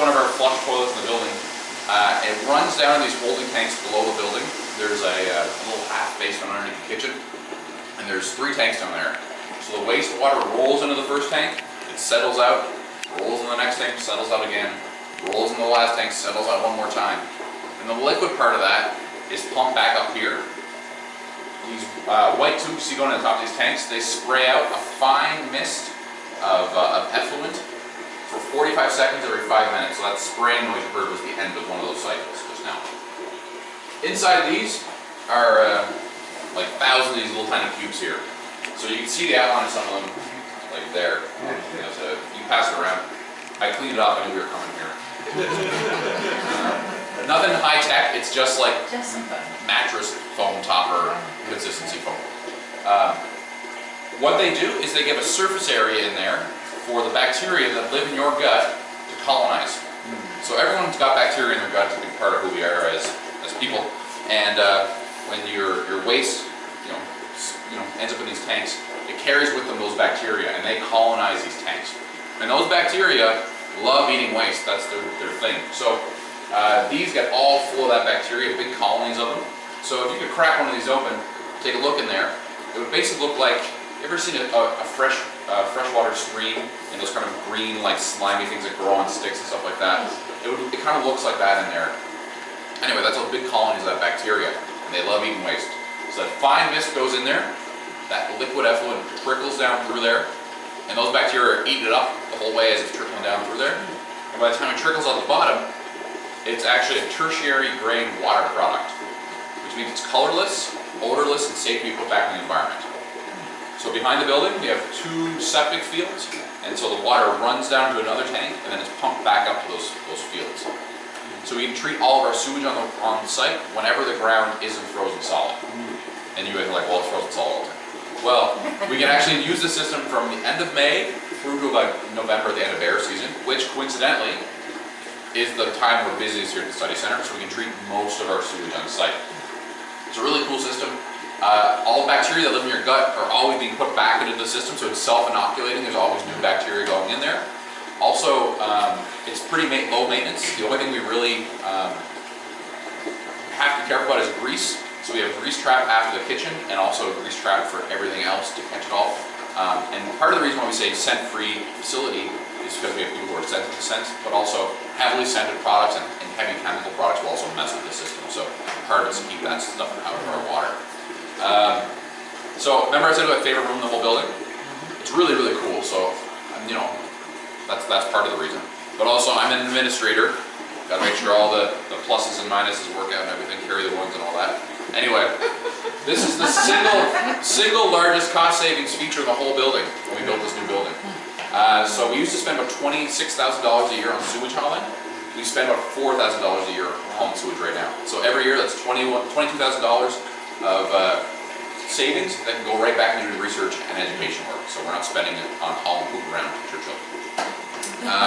one of our flush toilets in the building. It runs down these holding tanks below the building. There's a little half basement underneath the kitchen, and there's 3 tanks down there. So the wastewater rolls into the first tank, it settles out, rolls in the next tank, settles out again, rolls in the last tank, settles out one more time. And the liquid part of that is pumped back up here. These white tubes you see going to the top of these tanks, they spray out a fine mist of effluent for 45 seconds every 5 minutes. So that spraying noise you heard was the end of one of those cycles just now. Inside of these are like thousands of these little tiny cubes here. So you can see the outline of some of them, like there. You know, so you pass it around. I cleaned it off, I knew we were coming here. Nothing high tech, it's just like mattress foam topper consistency foam. What they do is they give a surface area in there for the bacteria that live in your gut to colonize. So everyone's got bacteria in their gut. It's a big part of who we are as people. And when your waste ends up in these tanks, it carries with them those bacteria, and they colonize these tanks. And those bacteria love eating waste. That's their thing. So these get all full of that bacteria, big colonies of them. So if you could crack one of these open, take a look in there, it would basically look like, you ever seen a freshwater stream and those kind of green, like slimy things that grow on sticks and stuff like that? It kind of looks like that in there. Anyway, that's those big colonies of that bacteria, and they love eating waste. So that fine mist goes in there, that liquid effluent trickles down through there, and those bacteria are eating it up the whole way as it's trickling down through there. And by the time it trickles out the bottom, it's actually a tertiary grade water product, which means it's colorless, odorless, and safe to be put back in the environment. So behind the building, we have 2 septic fields, and so the water runs down to another tank, and then it's pumped back up to those fields. So we can treat all of our sewage on the site whenever the ground isn't frozen solid. And you guys are like, well, it's frozen solid all the time. Well, we can actually use the system from the end of May through to about November, the end of bear season, which coincidentally is the time we're busiest here at the study center, so we can treat most of our sewage on site. It's a really cool system. All bacteria that live in your gut are always being put back into the system, so it's self-inoculating. There's always new bacteria going in there. Also, it's pretty low maintenance. The only thing we really have to be careful about is grease. So we have a grease trap after the kitchen, and also a grease trap for everything else to catch it all. And part of the reason why we say scent-free facility is because we have people who are sensitive to scents, but also heavily scented products and heavy chemical products will also mess with the system. So part of it is to keep that stuff out of our water. So remember I said my favorite room in the whole building? It's really, really cool. So, that's part of the reason. But also I'm an administrator. Got to make sure all the pluses and minuses work out and everything, carry the ones and all that. Anyway, this is the single largest cost savings feature in the whole building when we built this new building. So we used to spend about $26,000 a year on sewage hauling. We spend about $4,000 a year on hauling sewage right now. So every year that's $22,000 of savings that can go right back into research and education work. So we're not spending it on hauling poop around to teach our children.